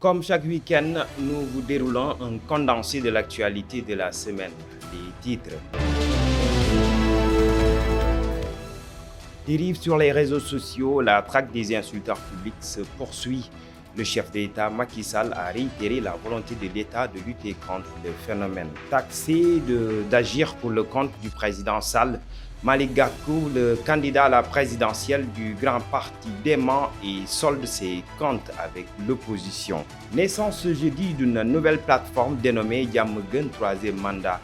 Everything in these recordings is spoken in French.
Comme chaque week-end, nous vous déroulons un condensé de l'actualité de la semaine. Les titres. Dérive sur les réseaux sociaux, la traque des insulteurs publics se poursuit. Le chef de l'État, Macky Sall, a réitéré la volonté de l'État de lutter contre le phénomène. Taxé d'agir pour le compte du président Sall, Malick Gakou, le candidat à la présidentielle du grand parti dément et solde ses comptes avec l'opposition. Naissance ce jeudi d'une nouvelle plateforme dénommée Diamaguène 3e mandat.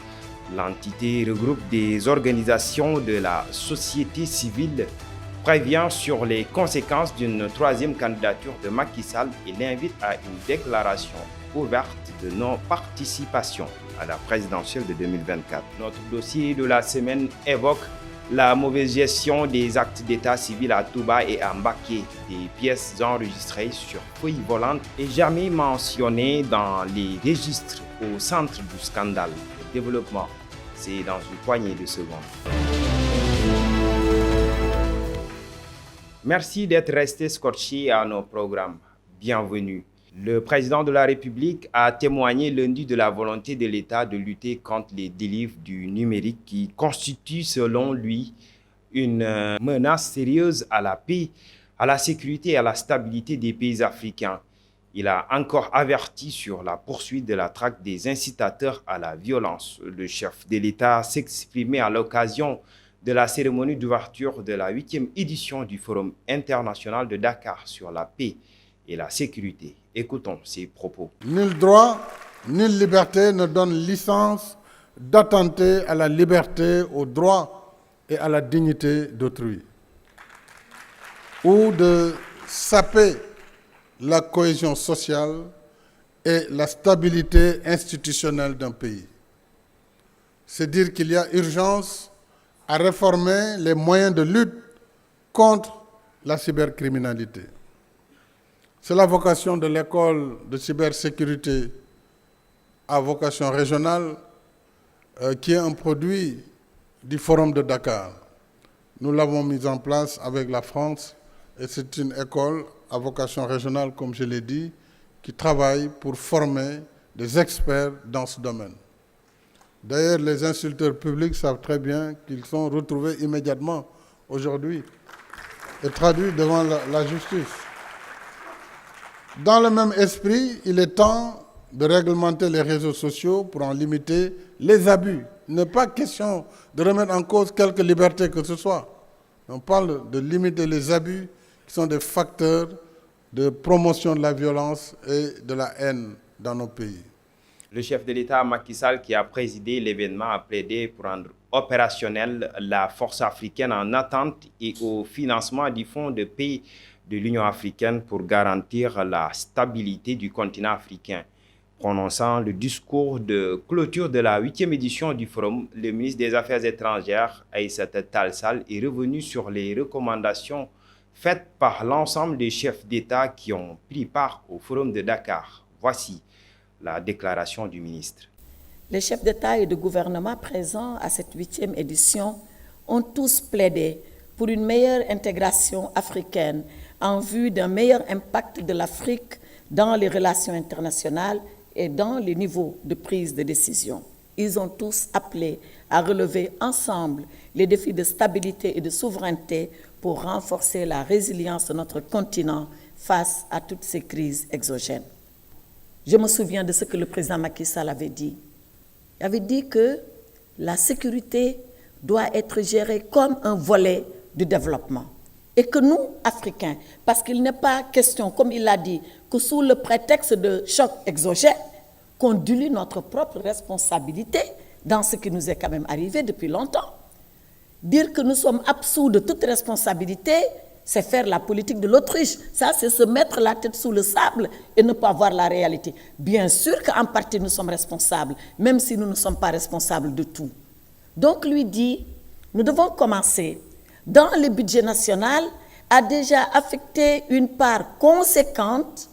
L'entité regroupe des organisations de la société civile, prévient sur les conséquences d'une troisième candidature de Macky Sall et l'invite à une déclaration ouverte de non-participation à la présidentielle de 2024. Notre dossier de la semaine évoque la mauvaise gestion des actes d'état civil à Touba et à Mbacké, des pièces enregistrées sur feuilles volantes et jamais mentionnées dans les registres au centre du scandale. Le développement, c'est dans une poignée de secondes. Merci d'être resté scotché à nos programmes. Bienvenue. Le président de la République a témoigné lundi de la volonté de l'État de lutter contre les dérives du numérique qui constituent, selon lui, une menace sérieuse à la paix, à la sécurité et à la stabilité des pays africains. Il a encore averti sur la poursuite de la traque des incitateurs à la violence. Le chef de l'État s'exprimait à l'occasion de la cérémonie d'ouverture de la 8e édition du Forum international de Dakar sur la paix et la sécurité. Écoutons ses propos. Nul droit, nulle liberté ne donne licence d'attenter à la liberté, au droit et à la dignité d'autrui, ou de saper la cohésion sociale et la stabilité institutionnelle d'un pays. C'est dire qu'il y a urgence à réformer les moyens de lutte contre la cybercriminalité. C'est la vocation de l'école de cybersécurité à vocation régionale qui est un produit du Forum de Dakar. Nous l'avons mise en place avec la France et c'est une école à vocation régionale, comme je l'ai dit, qui travaille pour former des experts dans ce domaine. D'ailleurs, les insulteurs publics savent très bien qu'ils sont retrouvés immédiatement aujourd'hui et traduits devant la justice. Dans le même esprit, il est temps de réglementer les réseaux sociaux pour en limiter les abus. Il n'est pas question de remettre en cause quelque liberté que ce soit. On parle de limiter les abus qui sont des facteurs de promotion de la violence et de la haine dans nos pays. Le chef de l'État, Macky Sall, qui a présidé l'événement, a plaidé pour rendre opérationnelle la force africaine en attente et au financement du Fonds de paix de l'Union africaine pour garantir la stabilité du continent africain. Prononçant le discours de clôture de la 8e édition du Forum, le ministre des Affaires étrangères, Aïssata Tall Sall, est revenu sur les recommandations faites par l'ensemble des chefs d'État qui ont pris part au Forum de Dakar. Voici la déclaration du ministre. Les chefs d'État et de gouvernement présents à cette 8e édition ont tous plaidé pour une meilleure intégration africaine en vue d'un meilleur impact de l'Afrique dans les relations internationales et dans les niveaux de prise de décision. Ils ont tous appelé à relever ensemble les défis de stabilité et de souveraineté pour renforcer la résilience de notre continent face à toutes ces crises exogènes. Je me souviens de ce que le président Macky Sall avait dit. Il avait dit que la sécurité doit être gérée comme un volet du développement. Et que nous, Africains, parce qu'il n'est pas question, comme il l'a dit, que sous le prétexte de choc exogène, qu'on dilue notre propre responsabilité dans ce qui nous est quand même arrivé depuis longtemps. Dire que nous sommes absous de toute responsabilité, c'est faire la politique de l'autruche. Ça, c'est se mettre la tête sous le sable et ne pas voir la réalité. Bien sûr qu'en partie, nous sommes responsables, même si nous ne sommes pas responsables de tout. Donc, lui dit, nous devons commencer, dans le budget national, à déjà affecter une part conséquente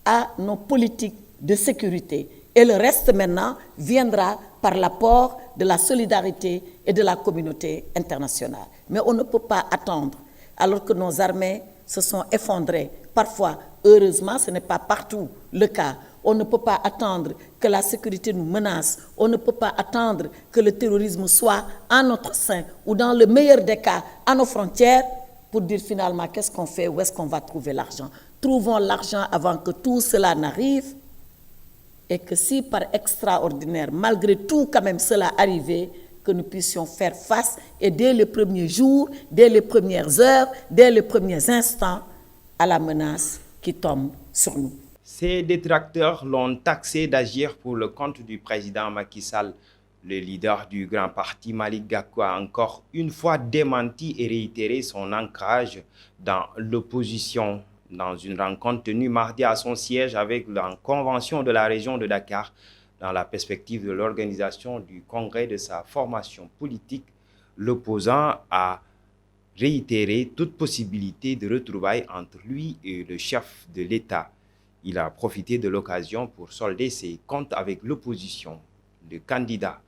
à nos politiques de sécurité. Et le reste, maintenant, viendra par l'apport de la solidarité et de la communauté internationale. Mais on ne peut pas attendre, alors que nos armées se sont effondrées Parfois, heureusement, ce n'est pas partout le cas. On ne peut pas attendre que la sécurité nous menace. On ne peut pas attendre que le terrorisme soit en notre sein ou dans le meilleur des cas à nos frontières pour dire finalement qu'est-ce qu'on fait, où est-ce qu'on va trouver l'argent. Trouvons l'argent avant que tout cela n'arrive et que si par extraordinaire, malgré tout quand même cela arrivait, que nous puissions faire face et dès les premiers jours, dès les premières heures, dès les premiers instants à la menace qui tombe sur nous. Ces détracteurs l'ont taxé d'agir pour le compte du président Macky Sall. Le leader du grand parti Malick Gakou a encore une fois démenti et réitéré son ancrage dans l'opposition. Dans une rencontre tenue mardi à son siège avec la convention de la région de Dakar, dans la perspective de l'organisation du congrès de sa formation politique, l'opposant a réitéré toute possibilité de retrouvailles entre lui et le chef de l'État. Il a profité de l'occasion pour solder ses comptes avec l'opposition. Le candidat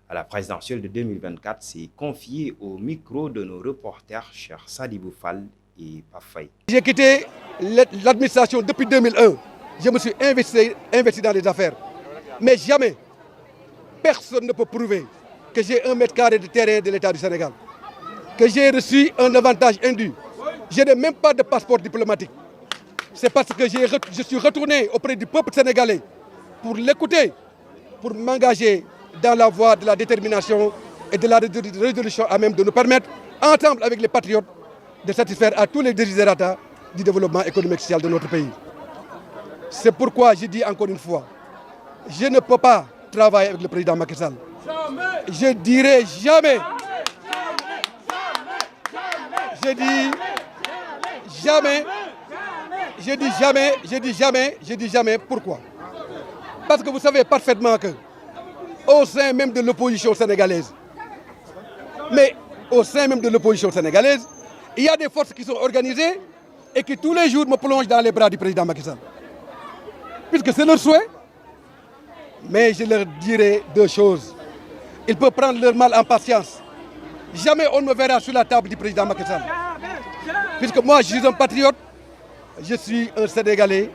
à la présidentielle de 2024 s'est confié au micro de nos reporters, Cheikh Sadibou Fall et Pafay. J'ai quitté l'administration depuis 2001. Je me suis investi dans les affaires. Mais jamais, personne ne peut prouver que j'ai 1 mètre carré de terrain de l'État du Sénégal, que j'ai reçu un avantage indu. Je n'ai même pas de passeport diplomatique. C'est parce que je suis retourné auprès du peuple sénégalais pour l'écouter, pour m'engager dans la voie de la détermination et de la résolution à même de nous permettre, ensemble avec les patriotes, de satisfaire à tous les desiderata du développement économique et social de notre pays. C'est pourquoi je dis encore une fois, je ne peux pas travailler avec le président Macky Sall. Je dirai jamais. Je dis jamais. Je dis jamais. Je dis jamais. Je dis jamais. Pourquoi? Parce que vous savez parfaitement que au sein même de l'opposition sénégalaise, il y a des forces qui sont organisées et qui tous les jours me plongent dans les bras du président Macky Sall. Puisque c'est leur souhait. Mais je leur dirai 2 choses. Ils peuvent prendre leur mal en patience. Jamais on ne me verra sur la table du président Macky Sall. Puisque moi, je suis un patriote, je suis un Sénégalais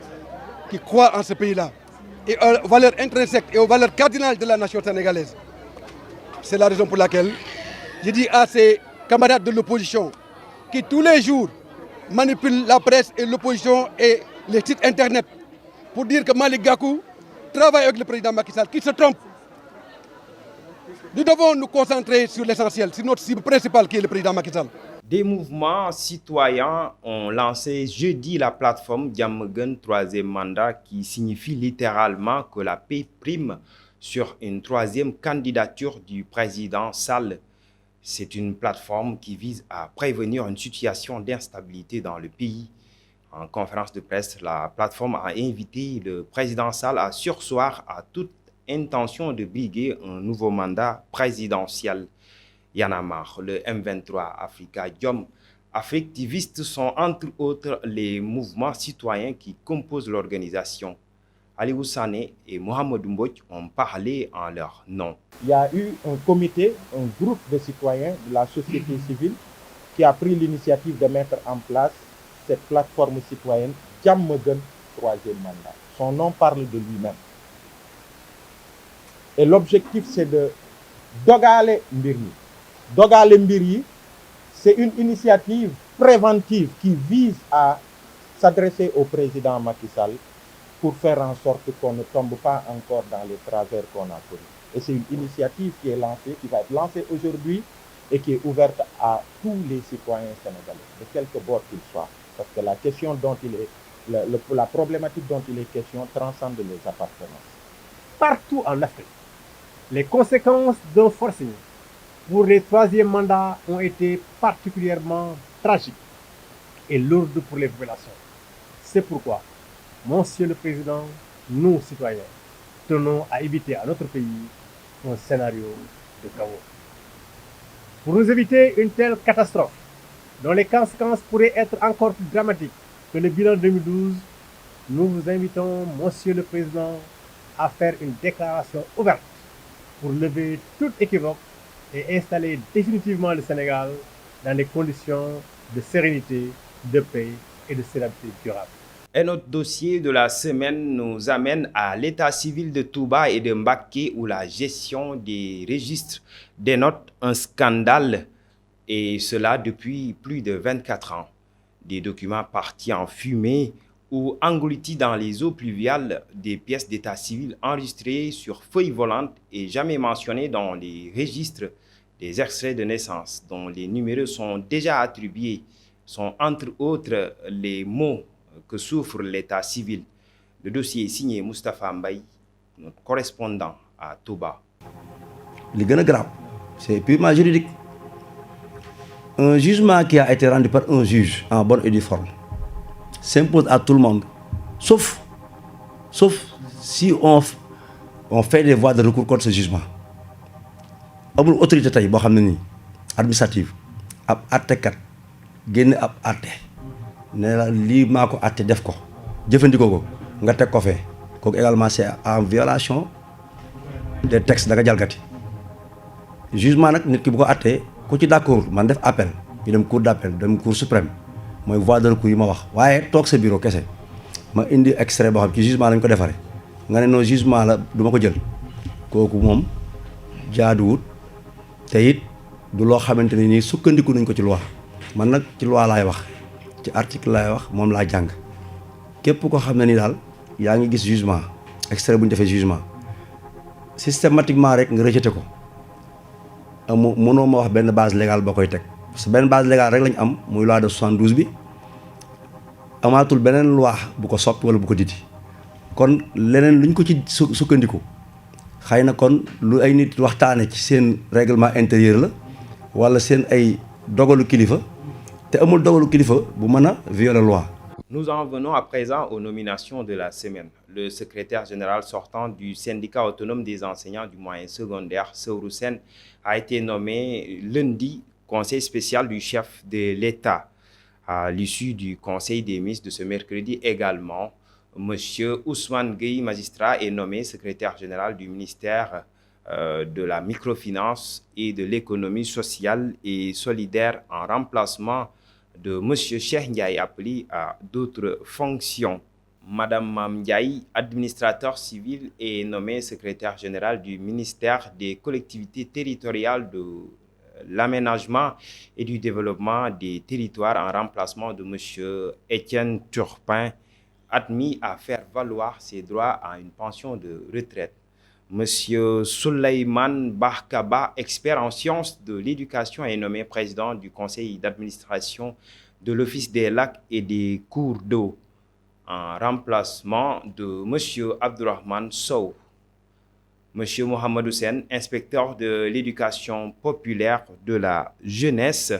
qui croit en ce pays-là. Et aux valeurs intrinsèques et aux valeurs cardinales de la nation sénégalaise. C'est la raison pour laquelle je dis à ces camarades de l'opposition qui tous les jours manipulent la presse et l'opposition et les sites internet pour dire que Malick Gakou travaille avec le président Macky Sall, qui se trompe. Nous devons nous concentrer sur l'essentiel, sur notre cible principale qui est le président Macky Sall. Des mouvements citoyens ont lancé jeudi la plateforme Diamaguène 3e mandat qui signifie littéralement que la paix prime sur une 3e candidature du président Sall. C'est une plateforme qui vise à prévenir une situation d'instabilité dans le pays. En conférence de presse, la plateforme a invité le président Sall à surseoir à toute intention de briguer un nouveau mandat présidentiel. Y en a marre, le M23 Africa Jom Affectivistes sont entre autres les mouvements citoyens qui composent l'organisation. Aliou Sané et Mohamed Mbodj ont parlé en leur nom. Il y a eu un comité, un groupe de citoyens de la société civile qui a pris l'initiative de mettre en place cette plateforme citoyenne Diamaguène 3e mandat. Son nom parle de lui-même. Et l'objectif, c'est de dogale mbir yi. Dogale mbir yi, c'est une initiative préventive qui vise à s'adresser au président Macky Sall pour faire en sorte qu'on ne tombe pas encore dans les travers qu'on a connus. Et c'est une initiative qui est lancée, qui va être lancée aujourd'hui et qui est ouverte à tous les citoyens sénégalais, de quelque bord qu'ils soient. Parce que la question dont la problématique dont il est question transcende les appartenances. Partout en Afrique, les conséquences d'un forcing pour les 3e mandats ont été particulièrement tragiques et lourdes pour les populations. C'est pourquoi, Monsieur le Président, nous, citoyens, tenons à éviter à notre pays un scénario de chaos. Pour nous éviter une telle catastrophe, dont les conséquences pourraient être encore plus dramatiques que le bilan 2012, nous vous invitons, Monsieur le Président, à faire une déclaration ouverte pour lever toute équivoque et installer définitivement le Sénégal dans des conditions de sérénité, de paix et de stabilité durable. Et notre dossier de la semaine nous amène à l'état civil de Touba et de Mbacké où la gestion des registres dénote un scandale et cela depuis plus de 24 ans. Des documents partis en fumée ou engloutis dans les eaux pluviales, des pièces d'état civil enregistrées sur feuilles volantes et jamais mentionnées dans les registres, des extraits de naissance dont les numéros sont déjà attribués sont entre autres les mots que souffre l'état civil. Le dossier est signé Moustapha Mbaye, notre correspondant à Touba. Le plus grave, c'est purement juridique. Un jugement qui a été rendu par un juge en bonne et due forme s'impose à tout le monde, sauf si on fait des voies de recours contre ce jugement. Amul autorité tey boo xam ne nii administrative ab àttekat génn ab àtte ne la lii maa ko àtte def ko jëfandikoo ko nga teg ko fee kooku également c'est en violation des textes da nga jalgati jugement nag nit ki bu ko àttee ku ci d'accord man def appel ñu dem cour d'appel dem cour suprême mooy voie de recours yi ma wax waaye toog sa bureau kese ma indi extrait boo xam ci jugement lañ ko defaree nga ne non jugement la du ma ko jël kooku moom jaaduwut te it du loo xamante ne nii sukkandiku nañ ko ci loi man nag ci loi laay wax ci article laay wax moom laa jàng képp ko xam ne ni daal yaa ngi gis jugement extrait bu ñu defee jugement systématiquement rek nga rejeté ko amu mënoo ma wax benn base légale boo koy teg parce que benn base légale rek lañ am muy loi de 72 bi amaatul beneen loi bu ko soppi wala bu ko didi kon leneen luñ ko ci sukkandiku xëy na kon lu ay nit waxtaane ci seen règlement intérieur la wala seen ay dogalu kilifa te amul dogalu kilifa bu mën a violer loi. Nous en venons à présent aux nominations de la semaine. Le secrétaire général sortant du syndicat autonome des enseignants du moyen secondaire, Seurou Sène, a été nommé lundi conseil spécial du chef de l'État. À l'issue du conseil des ministres de ce mercredi également, Monsieur Ousmane Gueye, magistrat, est nommé secrétaire général du ministère de la microfinance et de l'économie sociale et solidaire en remplacement de Monsieur Cheikh Ndiaye appelé à d'autres fonctions. Madame Mam Ndiaye, administrateur civil, est nommée secrétaire générale du ministère des collectivités territoriales, de l'aménagement et du développement des territoires en remplacement de Monsieur Étienne Turpin, admis à faire valoir ses droits à une pension de retraite. Monsieur Souleymane Barkaba, expert en sciences de l'éducation, est nommé président du conseil d'administration de l'Office des lacs et des cours d'eau, en remplacement de Monsieur Abdourahmane Sow. Monsieur Mohamed Hussein, inspecteur de l'éducation populaire, de la jeunesse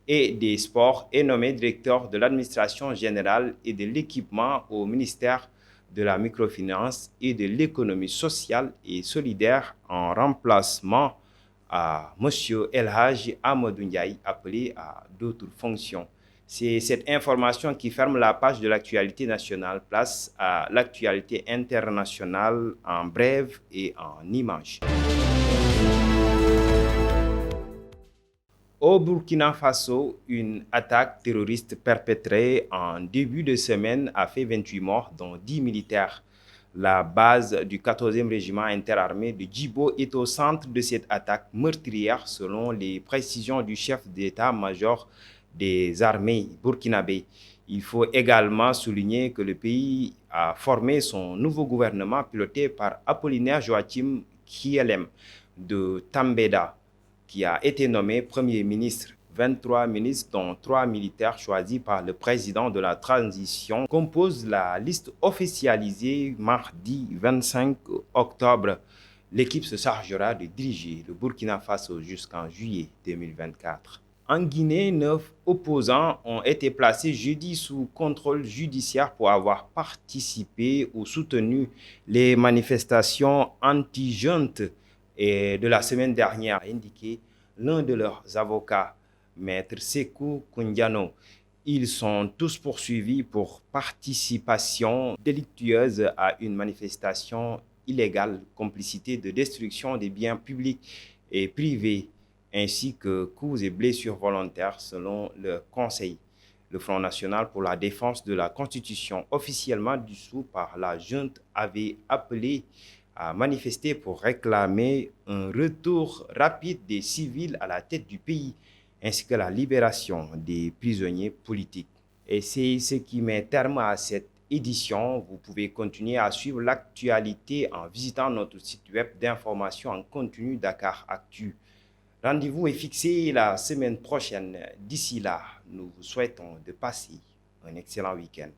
et des sports, est nommé directeur de l'administration générale et de l'équipement au ministère de la microfinance et de l'économie sociale et solidaire en remplacement à Monsieur El Hadji Amadou Ndiaye, appelé à d'autres fonctions. C'est cette information qui ferme la page de l'actualité nationale. Place à l'actualité internationale en brève et en images. Au Burkina Faso, une attaque terroriste perpétrée en début de semaine a fait 28 morts, dont 10 militaires. La base du 14e régiment interarmé de Djibo est au centre de cette attaque meurtrière, selon les précisions du chef d'état-major des armées burkinabé. Il faut également souligner que le pays a formé son nouveau gouvernement piloté par Apollinaire Joachim Kielem de Tambeda, qui a été nommé Premier ministre. 23 ministres, dont 3 militaires choisis par le président de la transition, composent la liste officialisée mardi 25 octobre. L'équipe se chargera de diriger le Burkina Faso jusqu'en juillet 2024. En Guinée, 9 opposants ont été placés jeudi sous contrôle judiciaire pour avoir participé ou soutenu les manifestations anti-junte de la semaine dernière, a indiqué l'un de leurs avocats, Maître Sekou Koundiano. Ils sont tous poursuivis pour participation délictueuse à une manifestation illégale, complicité de destruction des biens publics et privés, ainsi que coups et blessures volontaires selon le conseil. Le Front national pour la défense de la Constitution, officiellement dissous par la junte, avait appelé à manifester pour réclamer un retour rapide des civils à la tête du pays, ainsi que la libération des prisonniers politiques. Et c'est ce qui met terme à cette édition. Vous pouvez continuer à suivre l'actualité en visitant notre site web d'information en continu Dakar Actu. Rendez-vous est fixé la semaine prochaine. D'ici là, nous vous souhaitons de passer un excellent week-end.